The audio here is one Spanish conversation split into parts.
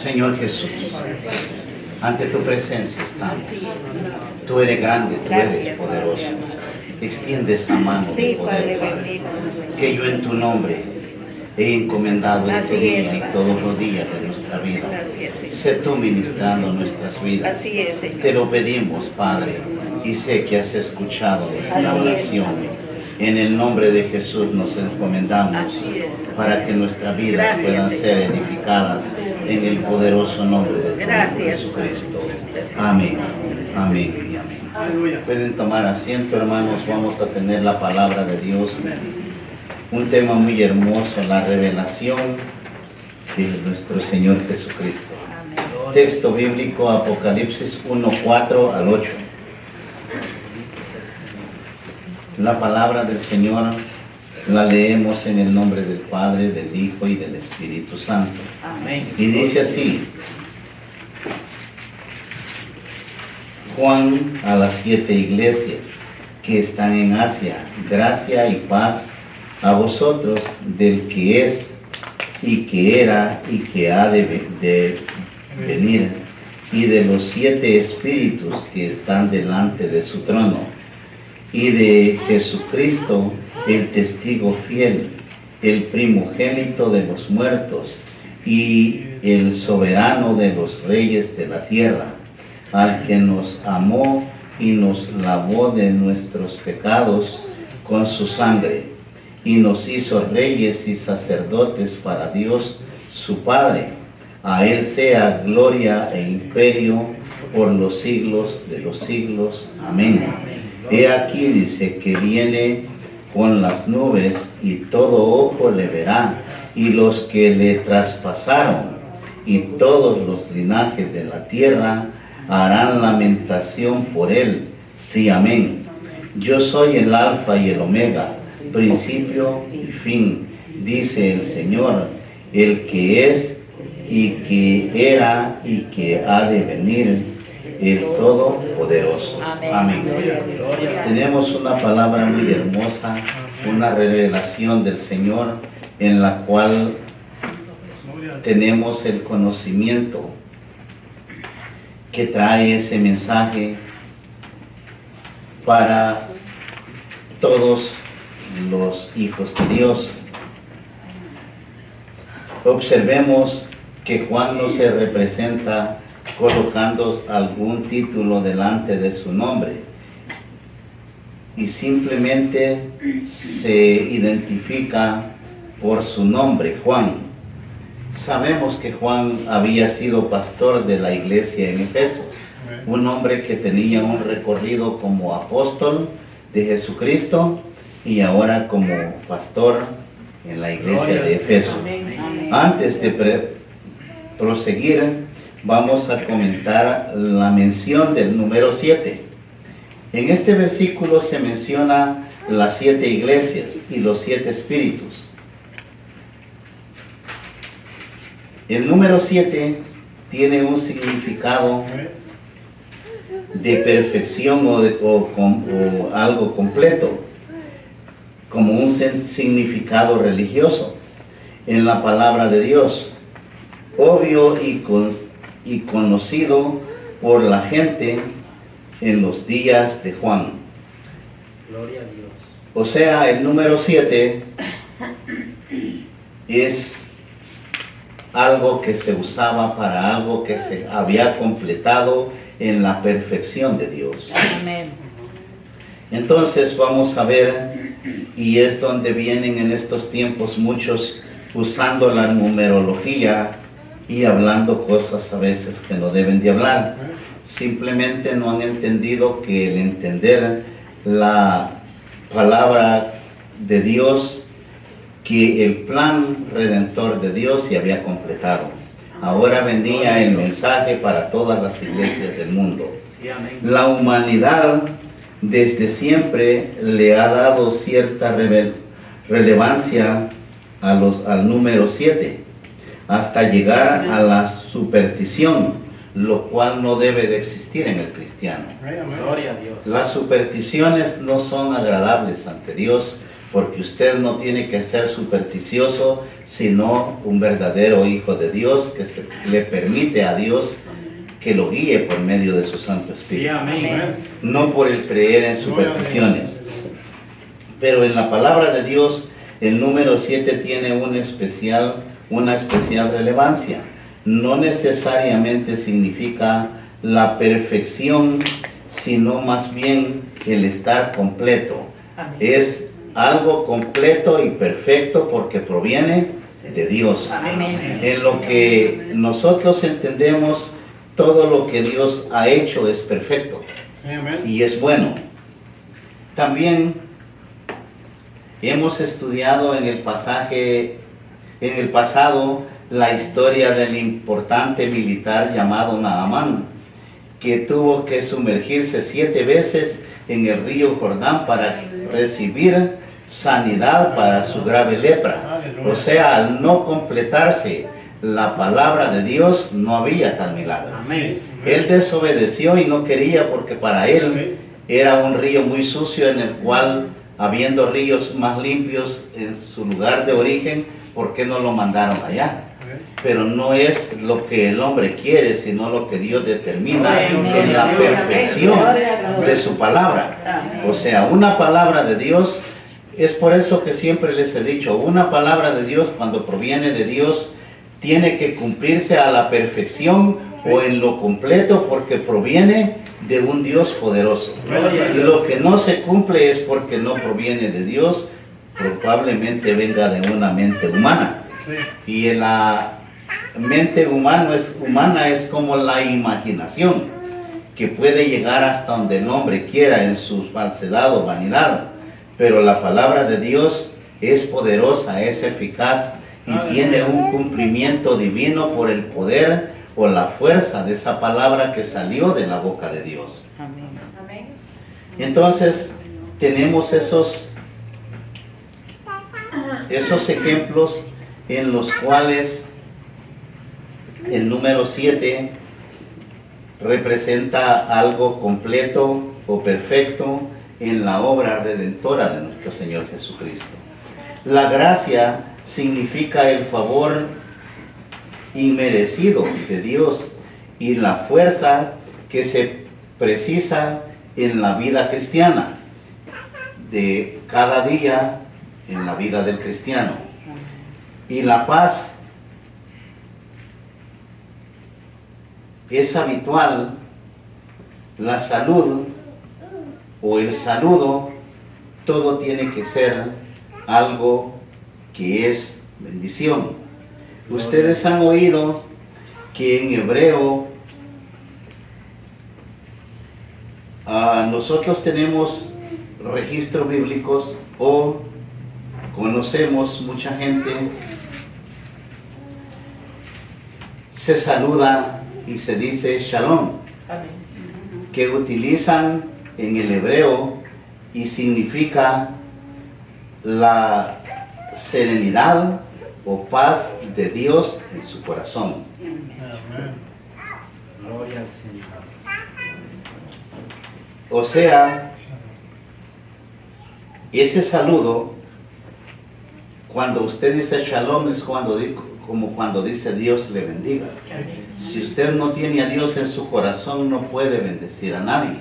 Señor Jesús, ante tu presencia estamos. Tú eres grande, tú eres poderoso. Extiende esa mano de poder, Padre, que yo en tu nombre he encomendado este día y todos los días de nuestra vida. Sé tú ministrando nuestras vidas. Te lo pedimos, Padre, y sé que has escuchado nuestra oración. En el nombre de Jesús nos encomendamos para que nuestras vidas puedan ser edificadas en el poderoso nombre de Jesucristo. Amén, amén y amén. Pueden tomar asiento, hermanos. Vamos a tener la palabra de Dios. Un tema muy hermoso, la revelación de nuestro Señor Jesucristo. Texto bíblico, Apocalipsis 1:4 al 8. La palabra del Señor la leemos en el nombre del Padre, del Hijo y del Espíritu Santo. Amén. Y dice así: Juan a las 7 iglesias que están en Asia, gracia y paz a vosotros del que es y que era y que ha de venir, y de los 7 espíritus que están delante de su trono, y de Jesucristo, el testigo fiel, el primogénito de los muertos y el soberano de los reyes de la tierra, al que nos amó y nos lavó de nuestros pecados con su sangre, y nos hizo reyes y sacerdotes para Dios su Padre. A él sea gloria e imperio por los siglos de los siglos. Amén. He aquí, dice, que viene con las nubes, y todo ojo le verá, y los que le traspasaron, y todos los linajes de la tierra harán lamentación por él. Sí, amén. Yo soy el Alfa y el Omega, principio y fin, dice el Señor, el que es y que era y que ha de venir, el Todopoderoso. Amén. Tenemos una palabra muy hermosa, una revelación del Señor, en la cual tenemos el conocimiento que trae ese mensaje para todos los hijos de Dios. Observemos que Juan no se representa colocando algún título delante de su nombre, y simplemente se identifica por su nombre, Juan. Sabemos que Juan había sido pastor de la iglesia en Efeso, un hombre que tenía un recorrido como apóstol de Jesucristo y ahora como pastor en la iglesia de Efeso. Antes de proseguir, vamos a comentar la mención del número 7. En este versículo se menciona las 7 iglesias y los 7 espíritus. El número 7 tiene un significado de perfección o algo completo, como un significado religioso en la palabra de Dios, obvio y conocido por la gente en los días de Juan. Gloria a Dios. O sea, el número 7 es algo que se usaba para algo que se había completado en la perfección de Dios. Amén. Entonces vamos a ver, y es donde vienen en estos tiempos muchos usando la numerología y hablando cosas a veces que no deben de hablar. Simplemente no han entendido que el entender la palabra de Dios, que el plan redentor de Dios se había completado. Ahora venía el mensaje para todas las iglesias del mundo. La humanidad desde siempre le ha dado cierta relevancia al número 7, hasta llegar a la superstición, lo cual no debe de existir en el cristiano. Gloria a Dios. Las supersticiones no son agradables ante Dios, porque usted no tiene que ser supersticioso, sino un verdadero hijo de Dios que le permite a Dios que lo guíe por medio de su Santo Espíritu. Sí, amén. No por el creer en supersticiones. Pero en la palabra de Dios, el número 7 tiene una especial relevancia. No necesariamente significa la perfección, sino más bien el estar completo. Es algo completo y perfecto porque proviene de Dios. Amén. En lo que nosotros entendemos, todo lo que Dios ha hecho es perfecto y es bueno. También hemos estudiado en el pasado la historia del importante militar llamado Naamán, que tuvo que sumergirse 7 veces en el río Jordán para recibir sanidad para su grave lepra. O sea, al no completarse la palabra de Dios, no había tal milagro. Amén. Él desobedeció y no quería, porque para él era un río muy sucio, en el cual, habiendo ríos más limpios en su lugar de origen, ¿por qué no lo mandaron allá? Pero no es lo que el hombre quiere, sino lo que Dios determina en la perfección de su palabra. O sea, una palabra de Dios, es por eso que siempre les he dicho, una palabra de Dios, cuando proviene de Dios, tiene que cumplirse a la perfección o en lo completo, porque proviene de un Dios poderoso. Lo que no se cumple es porque no proviene de Dios, probablemente venga de una mente humana. Y en la mente humana es como la imaginación, que puede llegar hasta donde el hombre quiera en su falsedad o vanidad. Pero la palabra de Dios es poderosa, es eficaz y tiene un cumplimiento divino por el poder o la fuerza de esa palabra que salió de la boca de Dios. Entonces, tenemos esos ejemplos en los cuales el número 7 representa algo completo o perfecto en la obra redentora de nuestro Señor Jesucristo. La gracia significa el favor inmerecido de Dios y la fuerza que se precisa en la vida cristiana, de cada día en la vida del cristiano. Y la paz es habitual, la salud o el saludo, todo tiene que ser algo que es bendición. Ustedes han oído que en hebreo nosotros tenemos registros bíblicos o conocemos mucha gente, se saluda y se dice shalom, que utilizan en el hebreo y significa la serenidad o paz de Dios en su corazón. Gloria al Señor. O sea, ese saludo, cuando usted dice shalom, es como cuando dice Dios le bendiga. Si usted no tiene a Dios en su corazón, no puede bendecir a nadie,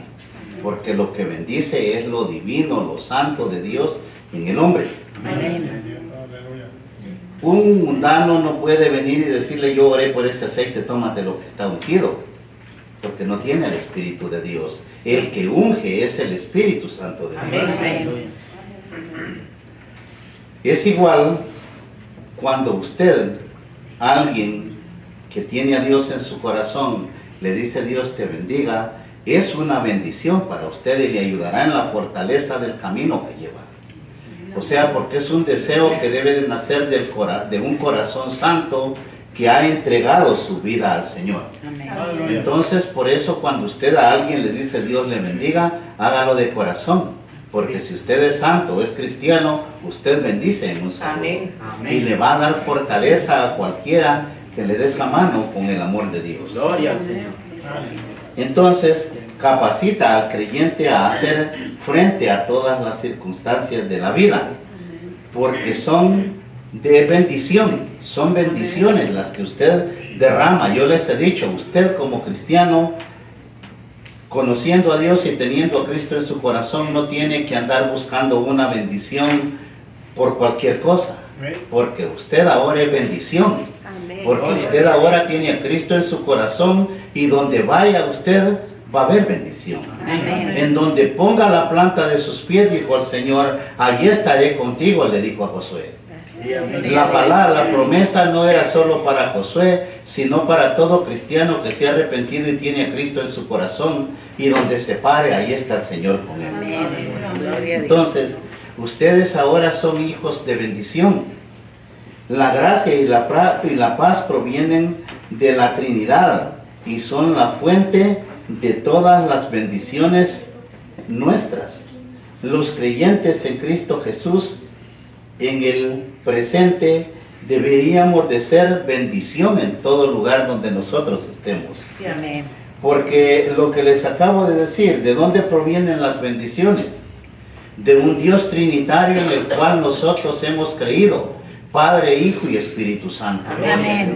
porque lo que bendice es lo divino, lo santo de Dios en el hombre. Un mundano no puede venir y decirle: yo oré por ese aceite, tómate lo que está ungido, porque no tiene el Espíritu de Dios. El que unge es el Espíritu Santo de Dios. Es igual cuando usted, alguien que tiene a Dios en su corazón, le dice: Dios te bendiga, es una bendición para usted y le ayudará en la fortaleza del camino que lleva. O sea, porque es un deseo que debe de nacer de un corazón santo que ha entregado su vida al Señor. Entonces, por eso cuando usted a alguien le dice Dios le bendiga, hágalo de corazón. Porque si usted es santo, es cristiano, usted bendice en un saludo. Y le va a dar fortaleza a cualquiera que le dé esa mano con el amor de Dios. Gloria al Señor. Entonces, capacita al creyente a hacer frente a todas las circunstancias de la vida. porque son de bendición, son bendiciones las que usted derrama. Yo les he dicho, usted como cristiano, conociendo a Dios y teniendo a Cristo en su corazón, no tiene que andar buscando una bendición por cualquier cosa, porque usted ahora es bendición, porque usted ahora tiene a Cristo en su corazón y donde vaya usted va a haber bendición. En donde ponga la planta de sus pies, dijo el Señor, allí estaré contigo, le dijo a Josué. La palabra, la promesa no era solo para Josué, sino para todo cristiano que se ha arrepentido y tiene a Cristo en su corazón, y donde se pare, ahí está el Señor con él. Entonces, ustedes ahora son hijos de bendición. La gracia y la paz provienen de la Trinidad y son la fuente de todas las bendiciones nuestras. Los creyentes en Cristo Jesús en el presente deberíamos de ser bendición en todo lugar donde nosotros estemos. Porque lo que les acabo de decir, ¿de dónde provienen las bendiciones? De un Dios trinitario en el cual nosotros hemos creído, Padre, Hijo y Espíritu Santo.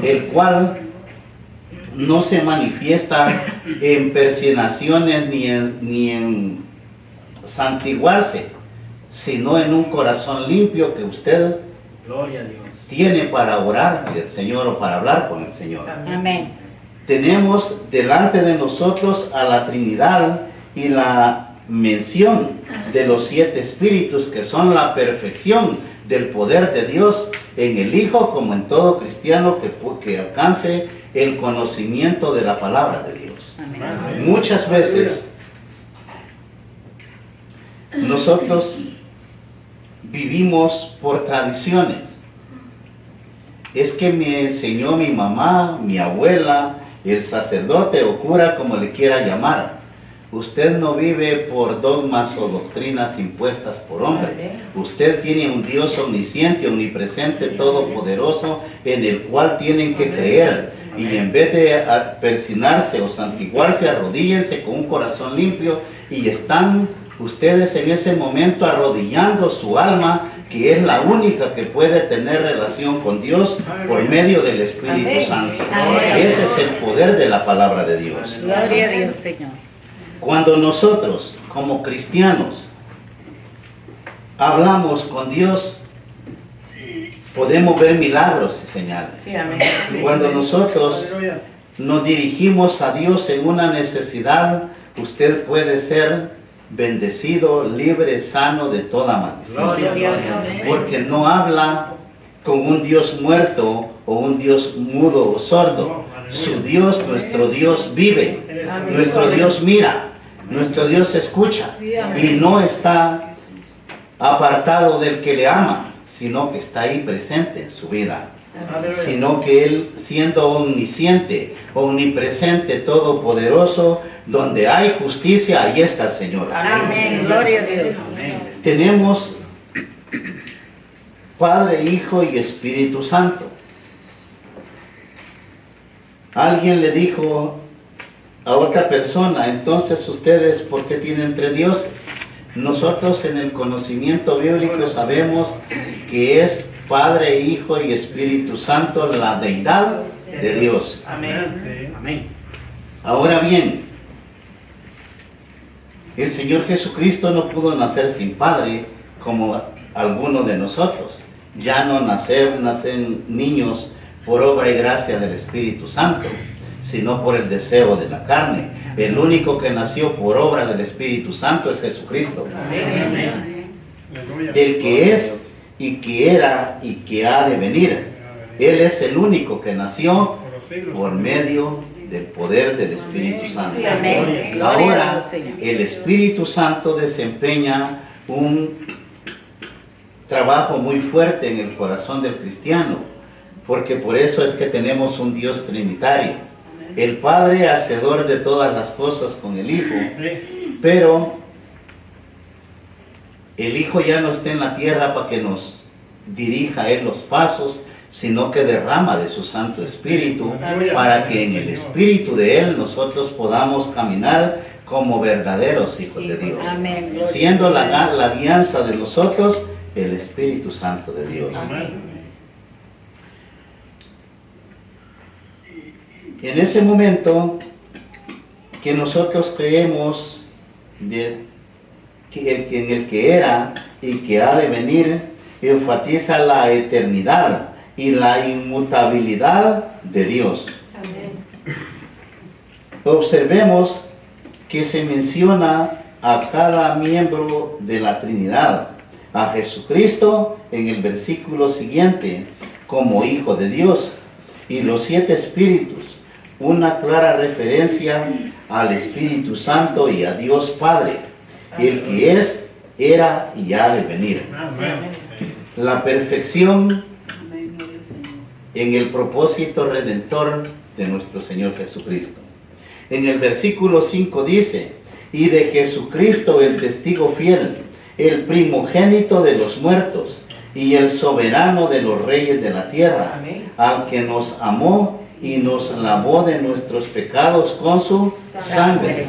El cual no se manifiesta en persignaciones ni en santiguarse, sino en un corazón limpio que usted tiene para orar con el Señor o para hablar con el Señor. Tenemos delante de nosotros a la Trinidad y la mención de los 7 espíritus que son la perfección del poder de Dios en el Hijo, como en todo cristiano que alcance el conocimiento de la palabra de Dios. Muchas veces nosotros vivimos por tradiciones. Es que me enseñó mi mamá, mi abuela, el sacerdote o cura, como le quiera llamar. Usted no vive por dogmas o doctrinas impuestas por hombre. Usted tiene un Dios omnisciente, omnipresente, todopoderoso, en el cual tienen que creer. Y en vez de persignarse o santiguarse, arrodíllense con un corazón limpio y están ustedes en ese momento arrodillando su alma, que es la única que puede tener relación con Dios por medio del Espíritu Santo. Ese es el poder de la palabra de Dios. Gloria a Dios, Señor. Cuando nosotros, como cristianos, hablamos con Dios, podemos ver milagros y señales. Cuando nosotros nos dirigimos a Dios en una necesidad, usted puede ser bendecido, libre, sano de toda maldición. Porque no habla con un Dios muerto o un Dios mudo o sordo. Su Dios, nuestro Dios vive, nuestro Dios mira, nuestro Dios escucha y no está apartado del que le ama, sino que está ahí presente en su vida. Sino que Él, siendo omnisciente, omnipresente, todopoderoso, donde hay justicia, ahí está el Señor. Amén. Gloria a Dios. Tenemos Padre, Hijo y Espíritu Santo. Alguien le dijo a otra persona, entonces ustedes, ¿por qué tienen 3 dioses? Nosotros en el conocimiento bíblico sabemos que es Padre, Hijo y Espíritu Santo, la deidad de Dios. Amén. Ahora bien, el Señor Jesucristo no pudo nacer sin Padre como alguno de nosotros. Ya no nacen niños por obra y gracia del Espíritu Santo, sino por el deseo de la carne. El único que nació por obra del Espíritu Santo es Jesucristo. El que es y que era y que ha de venir. Él es el único que nació por medio del poder del Espíritu Santo. Ahora, el Espíritu Santo desempeña un trabajo muy fuerte en el corazón del cristiano, porque por eso es que tenemos un Dios trinitario. El Padre, hacedor de todas las cosas con el Hijo, pero el Hijo ya no está en la tierra para que nos dirija a Él los pasos, sino que derrama de su Santo Espíritu para que en el Espíritu de Él nosotros podamos caminar como verdaderos hijos de Dios. Siendo la guianza de nosotros el Espíritu Santo de Dios. En ese momento que nosotros creemos en el que era y que ha de venir, enfatiza la eternidad y la inmutabilidad de Dios. Observemos que se menciona a cada miembro de la Trinidad, a Jesucristo en el versículo siguiente como Hijo de Dios, y los 7 espíritus, una clara referencia al Espíritu Santo y a Dios Padre, el que es, era y ha de venir. La perfección en el propósito redentor de nuestro Señor Jesucristo. En el versículo 5 dice, y de Jesucristo el testigo fiel, el primogénito de los muertos y el soberano de los reyes de la tierra, al que nos amó y nos lavó de nuestros pecados con su sangre.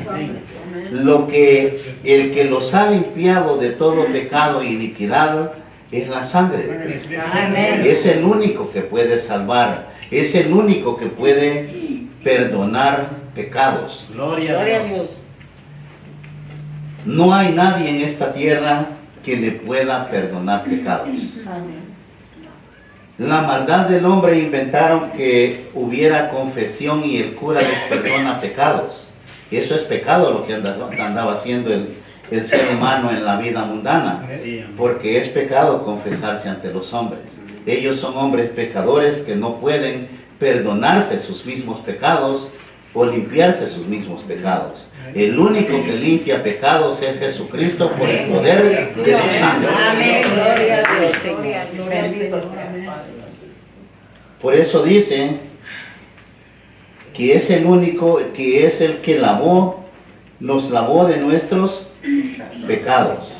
El que los ha limpiado de todo pecado e iniquidad es la sangre de Cristo. Es el único que puede salvar, es el único que puede perdonar pecados. Gloria a Dios. No hay nadie en esta tierra que le pueda perdonar pecados. La maldad del hombre inventaron que hubiera confesión y el cura les perdona pecados. Eso es pecado lo que andaba haciendo el ser humano en la vida mundana, porque es pecado confesarse ante los hombres. Ellos son hombres pecadores que no pueden perdonarse sus mismos pecados o limpiarse sus mismos pecados. El único que limpia pecados es Jesucristo por el poder de su sangre. Amén. Gloria a Dios, Señor. Por eso dice que es el único, que es el que nos lavó de nuestros pecados.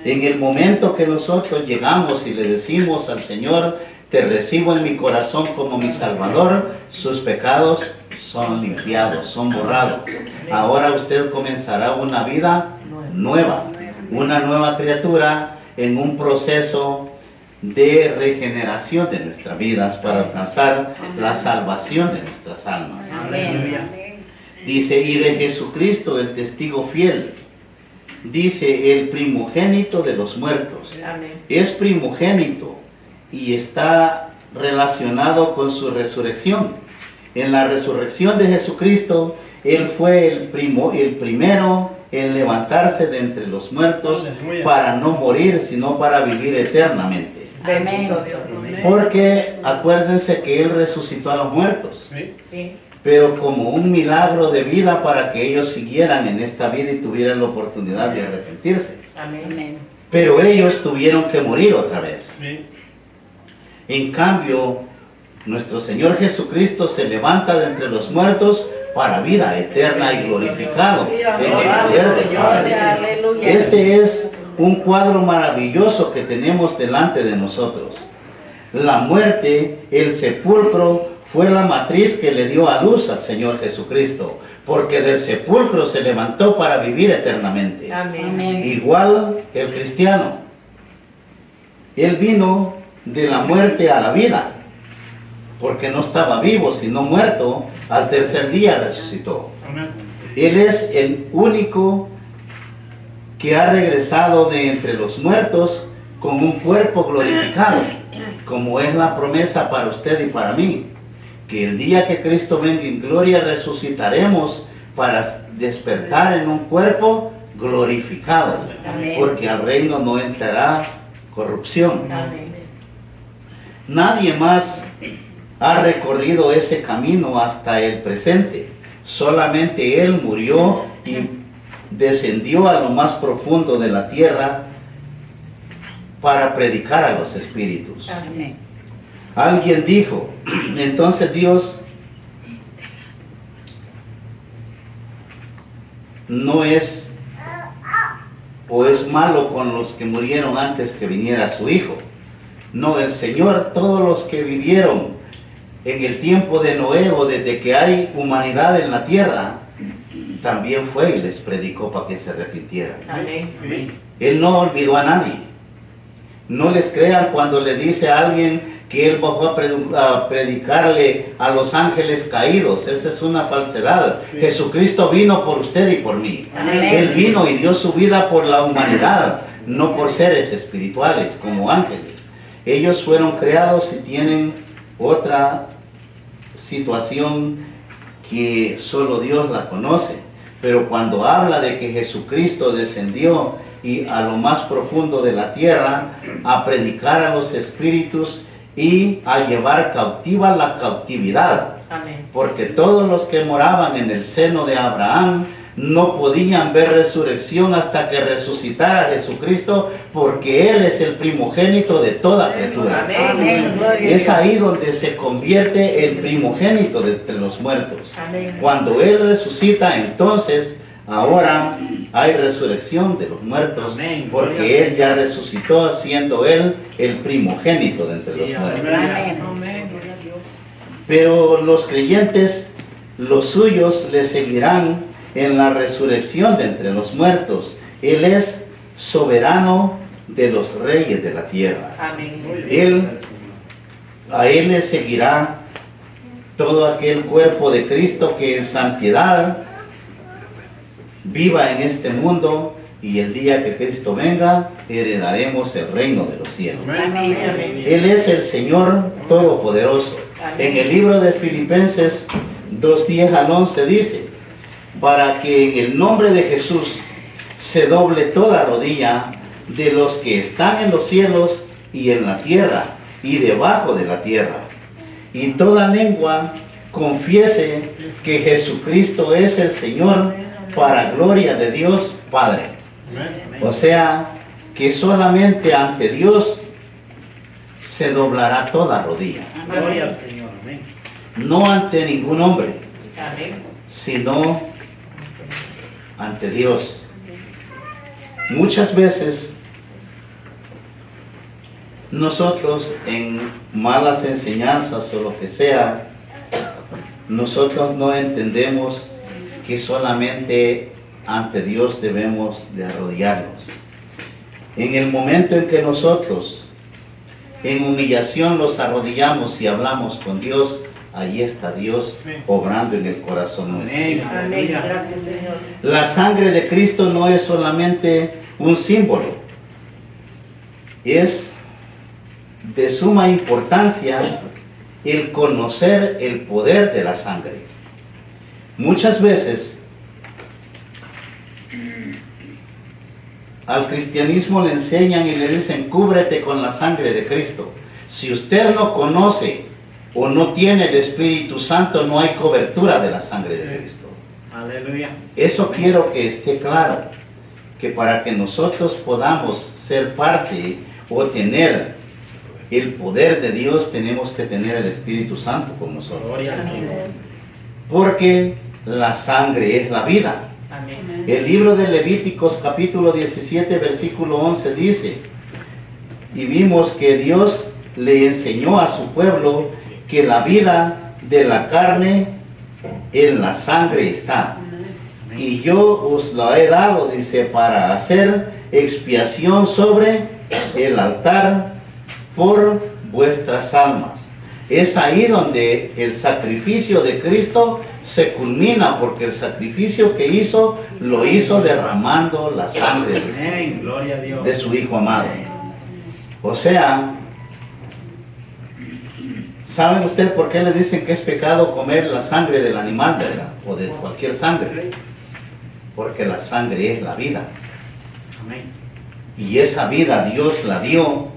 En el momento que nosotros llegamos y le decimos al Señor, te recibo en mi corazón como mi Salvador, sus pecados son limpiados, son borrados. Ahora usted comenzará una vida nueva, una nueva criatura en un proceso de regeneración de nuestras vidas para alcanzar la salvación de nuestras almas. Dice, y de Jesucristo el testigo fiel, dice el primogénito de los muertos. Es primogénito y está relacionado con su resurrección. En la resurrección de Jesucristo, Él fue el primero en levantarse de entre los muertos para no morir, sino para vivir eternamente. Amén. Porque acuérdense que Él resucitó a los muertos, pero como un milagro de vida para que ellos siguieran en esta vida y tuvieran la oportunidad de arrepentirse. Amén. Pero ellos tuvieron que morir otra vez. En cambio, nuestro Señor Jesucristo se levanta de entre los muertos para vida eterna y glorificado en el poder del Padre. Este es un cuadro maravilloso que tenemos delante de nosotros. La muerte, el sepulcro, fue la matriz que le dio a luz al Señor Jesucristo, porque del sepulcro se levantó para vivir eternamente. Amén. Igual que el cristiano. Él vino de la muerte a la vida, porque no estaba vivo, sino muerto, al tercer día resucitó. Él es el único que ha regresado de entre los muertos con un cuerpo glorificado, como es la promesa para usted y para mí, que el día que Cristo venga en gloria resucitaremos para despertar en un cuerpo glorificado, porque al reino no entrará corrupción. Nadie más ha recorrido ese camino hasta el presente. Solamente Él murió y descendió a lo más profundo de la tierra para predicar a los espíritus. Amén. Alguien dijo, entonces Dios no es o es malo con los que murieron antes que viniera su Hijo. No, el Señor, todos los que vivieron en el tiempo de Noé o desde que hay humanidad en la tierra, también fue y les predicó para que se arrepintieran. Amén. Él no olvidó a nadie. No les crean cuando le dice a alguien que él bajó a predicarle a los ángeles caídos. Esa es una falsedad. Jesucristo vino por usted y por mí. Amén. Él vino y dio su vida por la humanidad, no por seres espirituales como ángeles. Ellos fueron creados y tienen otra situación que solo Dios la conoce. Pero cuando habla de que Jesucristo descendió y a lo más profundo de la tierra a predicar a los espíritus y a llevar cautiva la cautividad, Amén. porque todos los que moraban en el seno de Abraham no podían ver resurrección hasta que resucitara Jesucristo, porque Él es el primogénito de toda criatura. Amén. Gloria a Es Dios. ahí donde se convierte el primogénito de entre los muertos. Amén. Cuando Él resucita, entonces ahora hay resurrección de los muertos, Amén. porque Él ya resucitó, siendo Él el primogénito de entre los Sí, muertos. Amén. Amén. Gloria a Dios. Pero los creyentes, los suyos, le seguirán en la resurrección de entre los muertos. Él es soberano de los reyes de la tierra. Amén. A Él le seguirá todo aquel cuerpo de Cristo que en santidad viva en este mundo, y el día que Cristo venga, heredaremos el reino de los cielos. Amén. Amén. Él es el Señor Todopoderoso. Amén. En el libro de Filipenses 2:10 al 11 dice: para que en el nombre de Jesús se doble toda rodilla de los que están en los cielos y en la tierra y debajo de la tierra, y toda lengua confiese que Jesucristo es el Señor, para gloria de Dios Padre. O sea, que solamente ante Dios se doblará toda rodilla, Gloria al Señor. Amén. no ante ningún hombre, Amén. sino ante Dios. Muchas veces nosotros, en malas enseñanzas o lo que sea, nosotros no entendemos que solamente ante Dios debemos de arrodillarnos. En el momento en que nosotros en humillación los arrodillamos y hablamos con Dios, ahí está Dios obrando en el corazón nuestro. Amén. Amén. Gracias, Señor. La sangre de Cristo no es solamente un símbolo, es de suma importancia el conocer el poder de la sangre. Muchas veces al cristianismo le enseñan y le dicen: cúbrete con la sangre de Cristo. Si usted no conoce o no tiene el Espíritu Santo, no hay cobertura de la sangre de Cristo. Aleluya. Eso quiero que esté claro, que para que nosotros podamos ser parte o tener el poder de Dios, tenemos que tener el Espíritu Santo con nosotros. Gloria al Señor. Porque la sangre es la vida. Amén. El libro de Levíticos capítulo 17 versículo 11 dice: y vimos que Dios le enseñó a su pueblo que la vida de la carne en la sangre está. Y yo os lo he dado, dice, para hacer expiación sobre el altar por vuestras almas. Es ahí donde el sacrificio de Cristo se culmina, porque el sacrificio que hizo, lo hizo derramando la sangre Amén. Gloria a Dios. de su Hijo amado. O sea, ¿saben ustedes por qué le dicen que es pecado comer la sangre del animal, verdad? O de cualquier sangre. Porque la sangre es la vida. Amén. Y esa vida Dios la dio,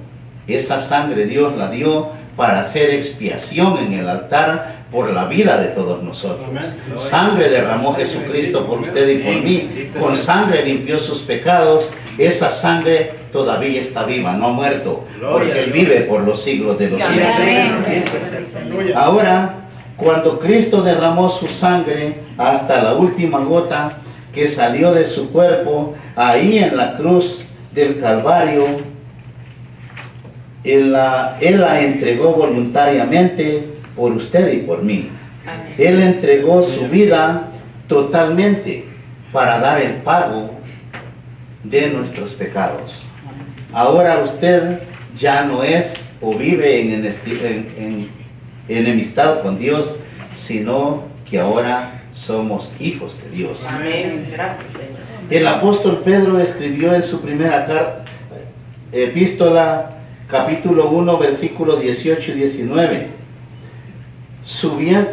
esa sangre Dios la dio para hacer expiación en el altar por la vida de todos nosotros. Sangre derramó Jesucristo por usted y por mí. Con sangre limpió sus pecados. Esa sangre todavía está viva, no ha muerto, porque Él vive por los siglos de los siglos. Amén. Ahora, cuando Cristo derramó su sangre hasta la última gota que salió de su cuerpo, ahí en la cruz del Calvario, Él la entregó voluntariamente por usted y por mí. Amén. Él entregó su vida totalmente para dar el pago de nuestros pecados. Ahora usted ya no es o vive en enemistad con Dios, sino que ahora somos hijos de Dios. Amén. Gracias, Señor. El apóstol Pedro escribió en su primera epístola, capítulo 1, versículos 18 y 19.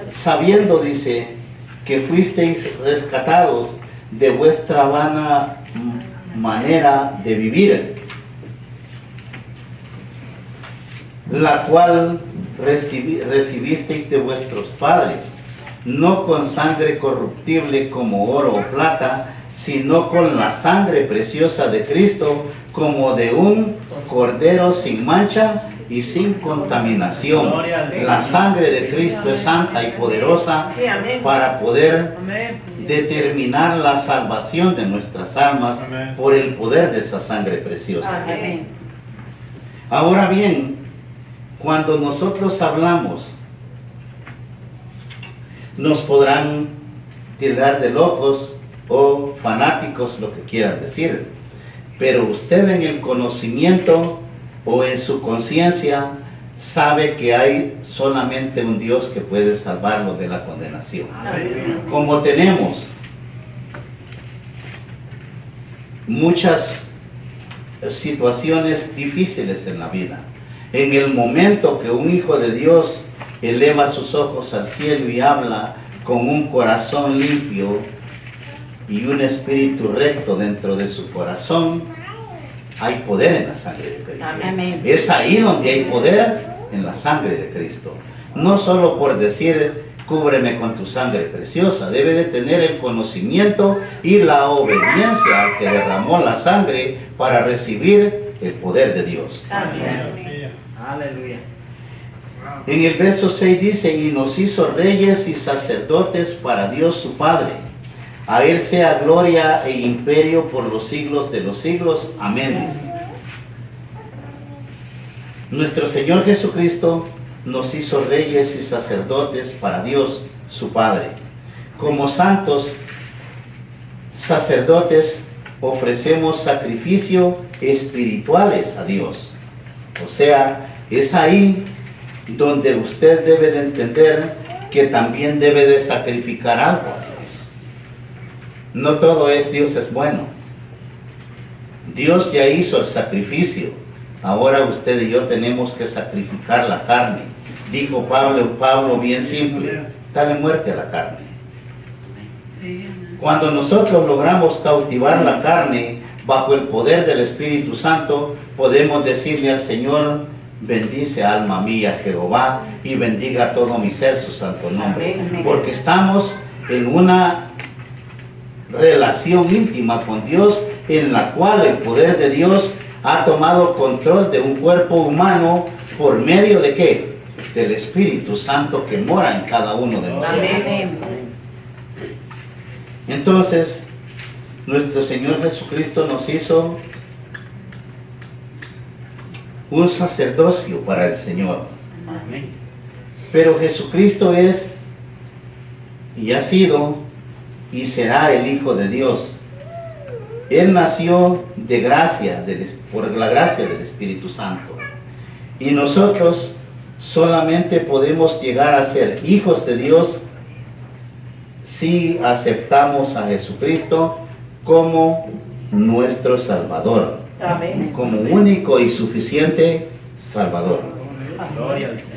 Sabiendo, dice, que fuisteis rescatados de vuestra vana manera de vivir, la cual recibisteis de vuestros padres, no con sangre corruptible como oro o plata, sino con la sangre preciosa de Cristo, como de un cordero sin mancha y sin contaminación. La sangre de Cristo es santa y poderosa Sí, amén. para poder Amén. determinar la salvación de nuestras almas Amén. por el poder de esa sangre preciosa. Amén. Ahora bien, cuando nosotros hablamos, nos podrán tildar de locos o fanáticos, lo que quieran decir, pero usted en el conocimiento o en su conciencia sabe que hay solamente un Dios que puede salvarlo de la condenación. Como tenemos muchas situaciones difíciles en la vida, en el momento que un hijo de Dios eleva sus ojos al cielo y habla con un corazón limpio y un espíritu recto dentro de su corazón, hay poder en la sangre de Cristo. Amén. Es ahí donde hay poder, en la sangre de Cristo. No solo por decir, cúbreme con tu sangre preciosa, debe de tener el conocimiento y la obediencia al que derramó la sangre para recibir el poder de Dios. Amén. Aleluya. En el verso 6 dice, y nos hizo reyes y sacerdotes para Dios su Padre. A Él sea gloria e imperio por los siglos de los siglos. Amén. Dice. Nuestro Señor Jesucristo nos hizo reyes y sacerdotes para Dios su Padre. Como santos sacerdotes ofrecemos sacrificio espirituales a Dios. O sea, es ahí donde usted debe de entender que también debe de sacrificar algo a Dios. No todo es Dios es bueno. Dios ya hizo el sacrificio. Ahora usted y yo tenemos que sacrificar la carne. Dijo Pablo bien simple, dale muerte a la carne. Cuando nosotros logramos cautivar la carne bajo el poder del Espíritu Santo, podemos decirle al Señor, bendice alma mía Jehová y bendiga todo mi ser su santo nombre. Amén. Porque estamos en una relación íntima con Dios en la cual el poder de Dios ha tomado control de un cuerpo humano por medio de ¿qué? Del Espíritu Santo que mora en cada uno de nosotros. Amén. Entonces, nuestro Señor Jesucristo nos hizo un sacerdocio para el Señor. Amén. Pero Jesucristo es y ha sido y será el Hijo de Dios. Él nació de gracia, por la gracia del Espíritu Santo. Y nosotros solamente podemos llegar a ser hijos de Dios si aceptamos a Jesucristo como nuestro Salvador, Amén. como único y suficiente Salvador. Gloria al Señor.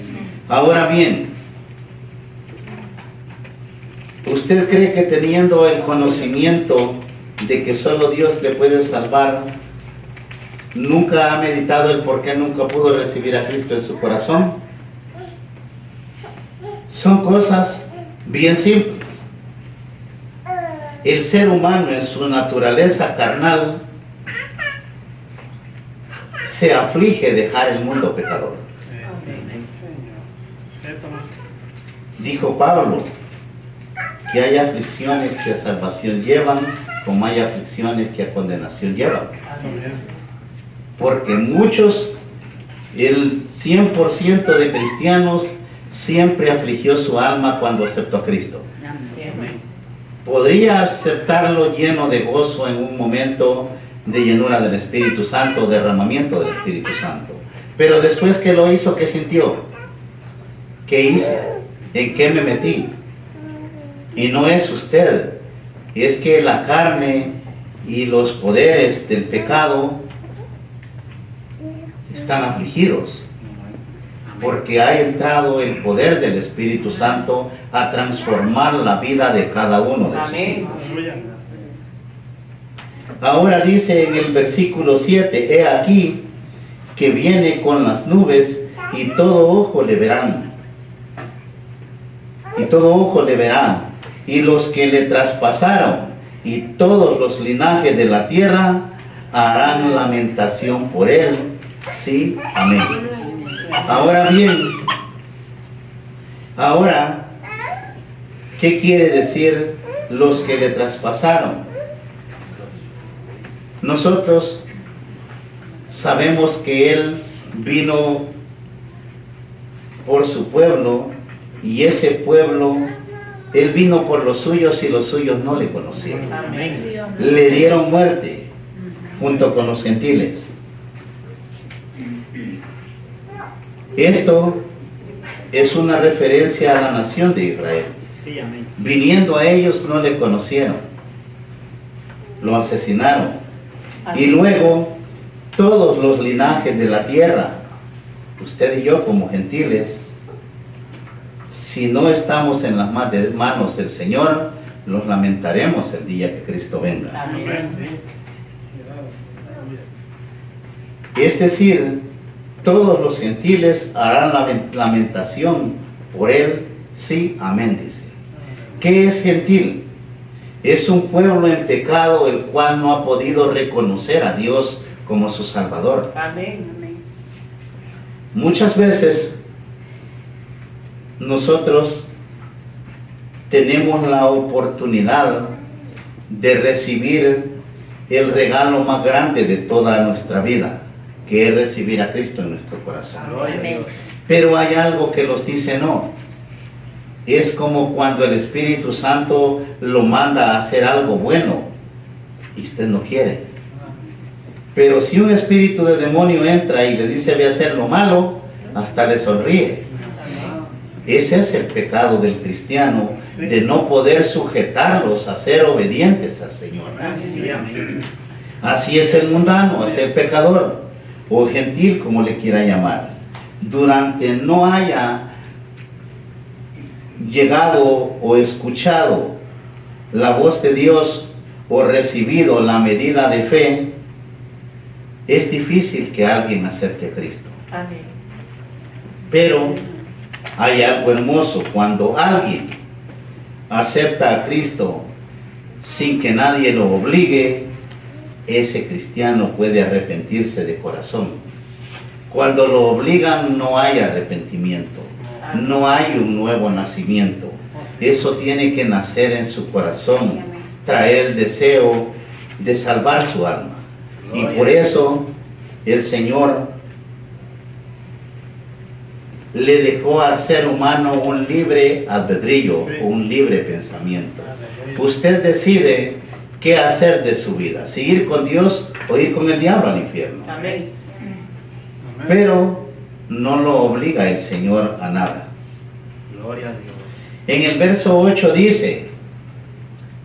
Ahora bien, ¿usted cree que teniendo el conocimiento de que solo Dios le puede salvar, nunca ha meditado el por qué nunca pudo recibir a Cristo en su corazón? Son cosas bien simples. El ser humano en su naturaleza carnal se aflige dejar el mundo pecador. Dijo Pablo que hay aflicciones que a salvación llevan, como hay aflicciones que a condenación llevan. Porque muchos, el 100% de cristianos, siempre afligió su alma cuando aceptó a Cristo. Amén. Podría aceptarlo lleno de gozo en un momento de llenura del Espíritu Santo, derramamiento del Espíritu Santo. Pero después que lo hizo, ¿qué sintió? ¿Qué hice? ¿En qué me metí? Y no es usted, es que la carne y los poderes del pecado están afligidos, porque ha entrado el poder del Espíritu Santo a transformar la vida de cada uno de sus hijos. Ahora dice en el versículo 7, he aquí que viene con las nubes y todo ojo le verán. Y todo ojo le verá. Y los que le traspasaron y todos los linajes de la tierra harán lamentación por él. Sí, amén. Ahora bien, ¿qué quiere decir los que le traspasaron? Nosotros sabemos que Él vino por su pueblo y ese pueblo, Él vino por los suyos y los suyos no le conocieron. Amén. Le dieron muerte junto con los gentiles. Esto es una referencia a la nación de Israel. Sí, amén. Viniendo a ellos no le conocieron, lo asesinaron. Y luego todos los linajes de la tierra, usted y yo como gentiles, si no estamos en las manos del Señor, los lamentaremos el día que Cristo venga. Amén. Es decir, todos los gentiles harán lamentación por él, sí, amén, dice. ¿Qué es gentil? Es un pueblo en pecado el cual no ha podido reconocer a Dios como su Salvador. Amén. Muchas veces nosotros tenemos la oportunidad de recibir el regalo más grande de toda nuestra vida, que es recibir a Cristo en nuestro corazón. Gloria a Dios. Pero hay algo que los dice no. Es como cuando el Espíritu Santo lo manda a hacer algo bueno y usted no quiere. Pero si un espíritu de demonio entra y le dice ve a hacer lo malo, hasta le sonríe. Ese es el pecado del cristiano, de no poder sujetarlos a ser obedientes al Señor. Sí, amén. Así es el mundano, es el pecador, o gentil como le quiera llamar. Durante no haya llegado o escuchado la voz de Dios o recibido la medida de fe, es difícil que alguien acepte a Cristo. Amén. Pero hay algo hermoso cuando alguien acepta a Cristo sin que nadie lo obligue. Ese cristiano puede arrepentirse de corazón. Cuando lo obligan no hay arrepentimiento, no hay un nuevo nacimiento. Eso tiene que nacer en su corazón, traer el deseo de salvar su alma. Y por eso el Señor le dejó al ser humano un libre albedrío, un libre pensamiento. Usted decide qué hacer de su vida, si ir con Dios o ir con el diablo al infierno. Amén. Pero no lo obliga el Señor a nada. Gloria a Dios. En el verso 8 dice,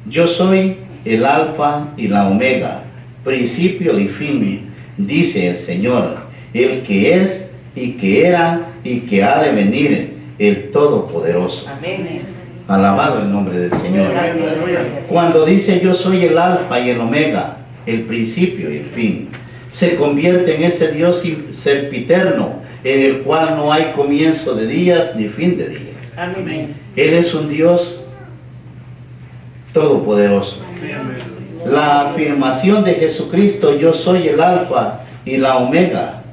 yo soy el alfa y la omega, principio y fin, dice el Señor, el que es y que era y que ha de venir, el Todopoderoso. Amén. Alabado el nombre del Señor. Cuando dice yo soy el alfa y el omega, el principio y el fin, se convierte en ese Dios sempiterno, en el cual no hay comienzo de días ni fin de días. Amén. Él es un Dios todopoderoso. La afirmación de Jesucristo, yo soy el alfa y la omega,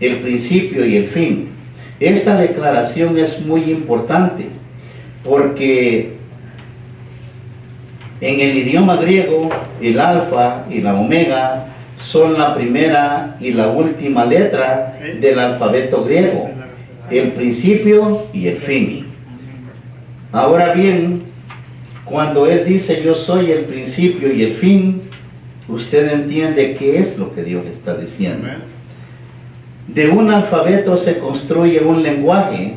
el principio y el fin. Esta declaración es muy importante porque en el idioma griego el alfa y la omega son la primera y la última letra del alfabeto griego, el principio y el fin. Ahora bien, cuando Él dice yo soy el principio y el fin, usted entiende qué es lo que Dios está diciendo. De un alfabeto se construye un lenguaje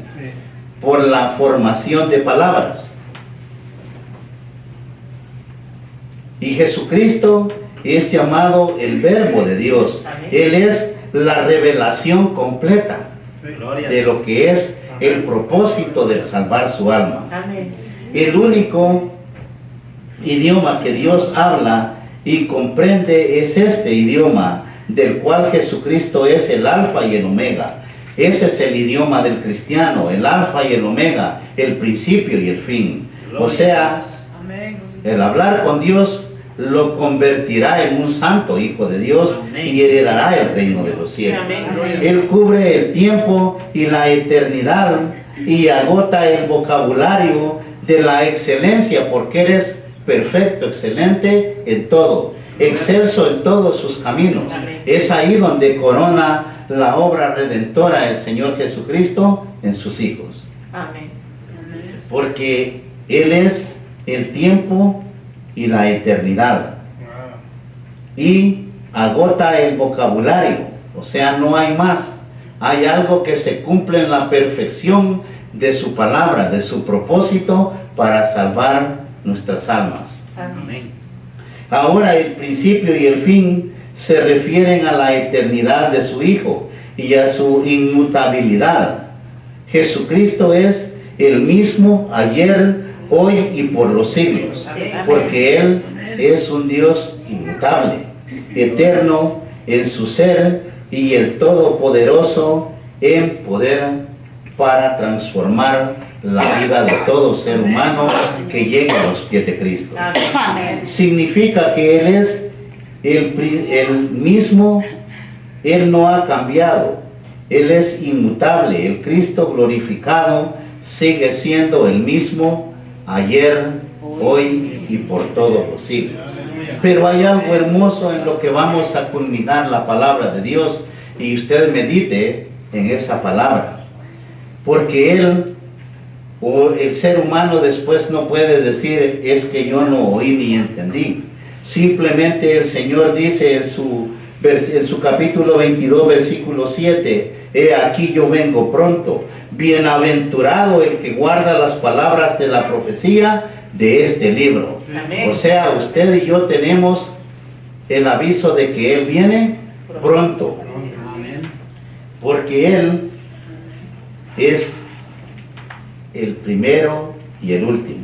por la formación de palabras. Y Jesucristo es llamado el Verbo de Dios. Él es la revelación completa Gloria a de Dios. lo que es el propósito de salvar su alma. Amén. El único idioma que Dios habla y comprende es este idioma, del cual Jesucristo es el alfa y el omega. Ese es el idioma del cristiano, el alfa y el omega, el principio y el fin. O sea, Amén. el hablar con Dios lo convertirá en un santo hijo de Dios Amén. y heredará el reino de los cielos. Amén. Él cubre el tiempo y la eternidad y agota el vocabulario de la excelencia, porque eres perfecto, excelente en todo, excelso en todos sus caminos. Es ahí donde corona la obra redentora del Señor Jesucristo en sus hijos, Amén. porque Él es el tiempo y la eternidad, y agota el vocabulario, o sea, no hay más. Hay algo que se cumple en la perfección de su palabra, de su propósito para salvar nuestras almas. Amén. Ahora el principio y el fin se refieren a la eternidad de su Hijo y a su inmutabilidad. Jesucristo es el mismo ayer, hoy y por los siglos, porque Él es un Dios inmutable, eterno en su ser y el Todopoderoso en poder para transformar la vida de todo ser humano que llegue a los pies de Cristo. Amén. Significa que Él es el mismo, Él no ha cambiado, Él es inmutable. El Cristo glorificado sigue siendo el mismo ayer, hoy y por todos los siglos. Pero hay algo hermoso en lo que vamos a culminar la palabra de Dios, y usted medite en esa palabra, porque Él o el ser humano después no puede decir es que yo no oí ni entendí. Simplemente el Señor dice en su capítulo 22 versículo 7, he aquí yo vengo pronto, bienaventurado el que guarda las palabras de la profecía de este libro. Amén. O sea, usted y yo tenemos el aviso de que Él viene pronto, Amén. porque Él es el primero y el último.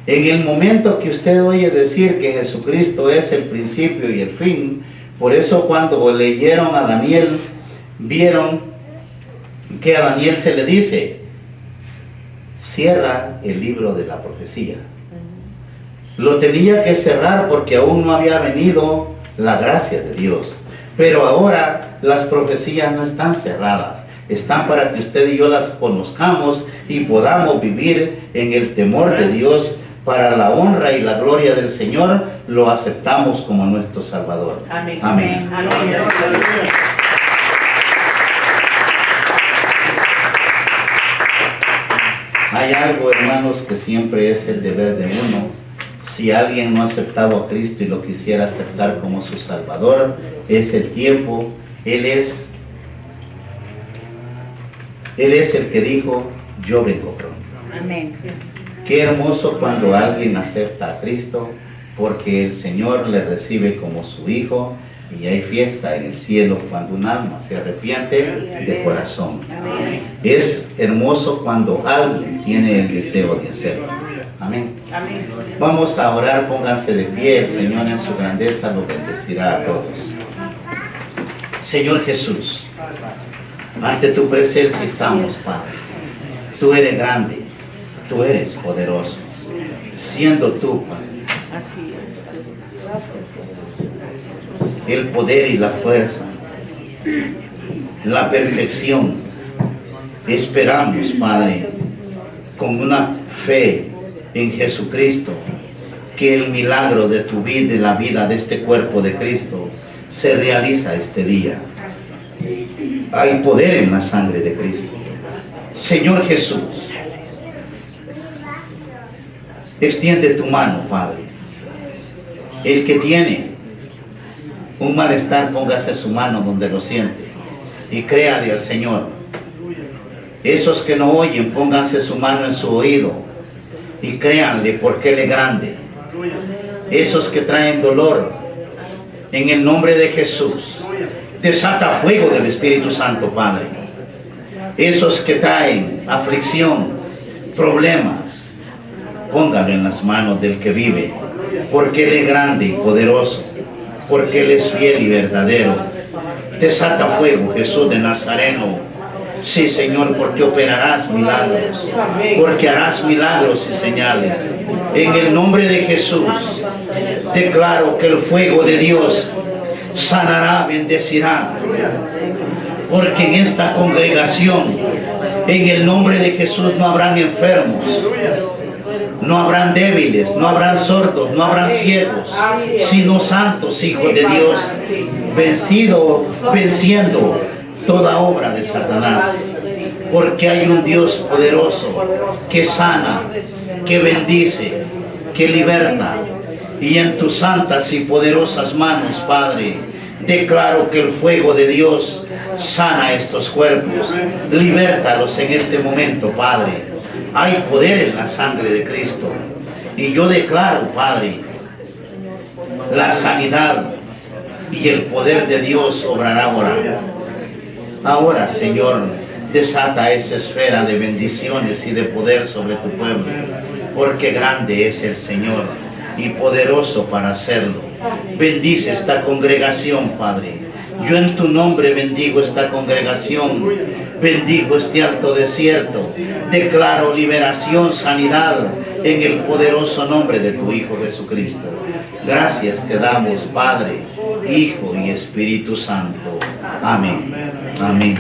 En el momento que usted oye decir que Jesucristo es el principio y el fin, por eso cuando leyeron a Daniel, vieron que a Daniel se le dice, cierra el libro de la profecía. Lo tenía que cerrar porque aún no había venido la gracia de Dios. Pero ahora las profecías no están cerradas, están para que usted y yo las conozcamos y podamos vivir en el temor de Dios. Para la honra y la gloria del Señor, lo aceptamos como nuestro Salvador. Amén. Amén. Amén. Hay algo, hermanos, que siempre es el deber de uno. Si alguien no ha aceptado a Cristo y lo quisiera aceptar como su Salvador, es el tiempo. Él es el que dijo, yo vengo pronto. Amén. Qué hermoso cuando alguien acepta a Cristo, porque el Señor le recibe como su Hijo, y hay fiesta en el cielo cuando un alma se arrepiente de corazón. Amén. Es hermoso cuando alguien tiene el deseo de hacerlo. Amén. Amén. Vamos a orar, pónganse de pie, el Señor en su grandeza los bendecirá a todos. Señor Jesús, ante tu presencia estamos, Padre. Tú eres grande, tú eres poderoso, siendo tú, Padre, el poder y la fuerza, la perfección. Esperamos, Padre, con una fe en Jesucristo, que el milagro de tu vida y la vida de este cuerpo de Cristo se realiza este día. Hay poder en la sangre de Cristo. Señor Jesús, extiende tu mano, Padre. El que tiene un malestar, póngase su mano donde lo siente y créale al Señor. Esos que no oyen, pónganse su mano en su oído y créanle porque Él es grande. Esos que traen dolor, en el nombre de Jesús, desata fuego del Espíritu Santo, Padre. Esos que traen aflicción, problemas, póngalo en las manos del que vive, porque Él es grande y poderoso, porque Él es fiel y verdadero. Desata fuego, Jesús de Nazareno. Sí, Señor, porque operarás milagros, porque harás milagros y señales. En el nombre de Jesús, declaro que el fuego de Dios sanará, bendecirá, porque en esta congregación, en el nombre de Jesús, no habrán enfermos, no habrán débiles, no habrán sordos, no habrán ciegos, sino santos hijos de Dios, venciendo toda obra de Satanás, porque hay un Dios poderoso que sana, que bendice, que liberta, y en tus santas y poderosas manos, Padre, declaro que el fuego de Dios sana estos cuerpos, libértalos en este momento, Padre. Hay poder en la sangre de Cristo, y yo declaro, Padre, la sanidad y el poder de Dios obrará ahora. Ahora, Señor, desata esa esfera de bendiciones y de poder sobre tu pueblo, porque grande es el Señor y poderoso para hacerlo. Bendice esta congregación, Padre. Yo en tu nombre bendigo esta congregación, bendigo este alto desierto, declaro liberación, sanidad en el poderoso nombre de tu Hijo Jesucristo. Gracias te damos, Padre, Hijo y Espíritu Santo. Amén. Amén.